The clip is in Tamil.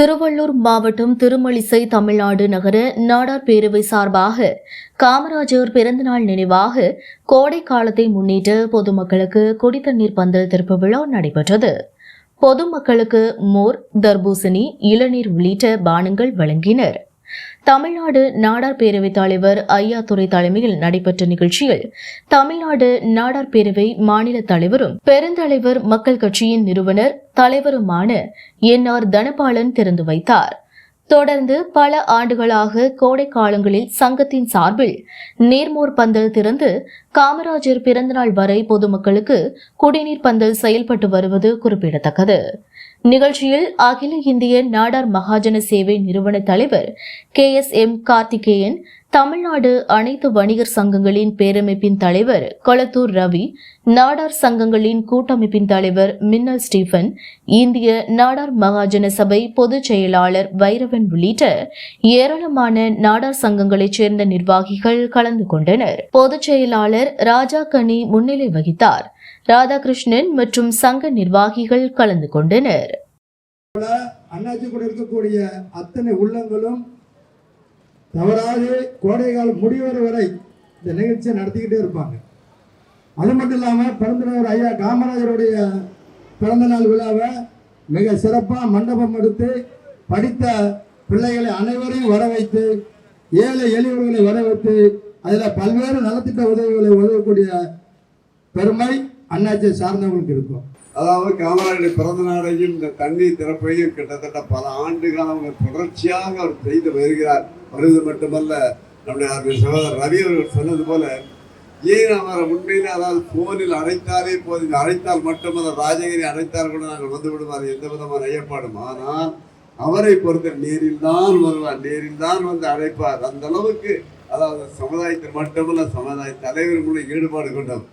திருவள்ளூர் மாவட்டம் திருமழிசை தமிழ்நாடு நகர நாடார் பேரவை சார்பாக காமராஜர் பிறந்தநாள் நினைவாக கோடை காலத்தை முன்னிட்டு பொதுமக்களுக்கு குடித்தண்ணீர் பந்தல் திறப்பு விழா நடைபெற்றது. பொதுமக்களுக்கு மோர், தர்பூசணி, இளநீர் உள்ளிட்ட பானங்கள் வழங்கினர். தமிழ்நாடு நாடார் பேரவைத் தலைவர் ஐயாத்துரை தலைமையில் நடைபெற்ற நிகழ்ச்சியில் தமிழ்நாடு நாடார் பேரவை மாநில தலைவரும் பெருந்தலைவர் மக்கள் கட்சியின் நிறுவனர் தலைவருமான என்.ஆர். தனபாலன் திறந்து வைத்தார். தொடர்ந்து பல ஆண்டுகளாக கோடை காலங்களில் சங்கத்தின் சார்பில் நீர்மோர் பந்தல் திறந்து காமராஜர் பிறந்தநாள் வரை பொதுமக்களுக்கு குடிநீர் பந்தல் செயல்பட்டு வருவது குறிப்பிடத்தக்கது. நிகழ்ச்சியில் அகில இந்திய நாடார் மகாஜன சேவை நிறுவன தலைவர் KSM கார்த்திகேயன், தமிழ்நாடு அனைத்து வணிகர் சங்கங்களின் பேரமைப்பின் தலைவர் கொளத்தூர் ரவி, நாடார் சங்கங்களின் கூட்டமைப்பின் தலைவர் மின்னல் ஸ்டீபன், இந்திய நாடார் மகாஜன சபை பொதுச் செயலாளர் வைரவன் உள்ளிட்ட ஏராளமான நாடார் சங்கங்களைச் சேர்ந்த நிர்வாகிகள் கலந்து கொண்டனர். பொதுச் செயலாளர் ராஜா கனி முன்னிலை வகித்தார். ராதாகிருஷ்ணன் மற்றும் சங்க நிர்வாகிகள் கலந்து கொண்டனர். அண்ணாச்சி கூட இருக்கக்கூடிய அத்தனை உள்ளங்களும் தவறாது கோடைகாலம் முடிவர வரை இந்த நிகழ்ச்சியை நடத்திக்கிட்டே இருப்பாங்க. அது மட்டும் இல்லாமல் பிறந்தநாள் ஐயா காமராஜருடைய பிறந்தநாள் விழாவை மிக சிறப்பாக மண்டபம் எடுத்து படித்த பிள்ளைகளை அனைவரையும் வர வைத்து, ஏழை எளியவர்களை வர வைத்து, அதில் பல்வேறு நலத்திட்ட உதவிகளை உதவக்கூடிய பெருமை அண்ணாச்சியை சார்ந்தவங்களுக்கு இருக்கும். அதாவது காமராஜருடைய பிறந்த நாளையும் இந்த தண்ணீர் திறப்பையும் கிட்டத்தட்ட பல ஆண்டுகள் அவங்க தொடர்ச்சியாக அவர் செய்து வருகிறார். வருவது மட்டுமல்ல, நம்முடைய சகோதரர் ரவி அவர்கள் சொன்னது போல, ஏன் அவரை உண்மையிலே அதாவது போனில் அழைத்தாலே போது, அழைத்தால் மட்டுமல்ல ராஜகிரி அழைத்தால் கூட நாங்கள் வந்து விடுவார், எந்த விதமான ஐயப்பாடும். ஆனால் அவரை பொறுத்த நேரில் தான் வருவார், நேரில் தான் வந்து அழைப்பார். அந்த அளவுக்கு அதாவது சமுதாயத்தில் மட்டுமல்ல, சமுதாய தலைவர் மூலம் ஈடுபாடு கொண்டவர்.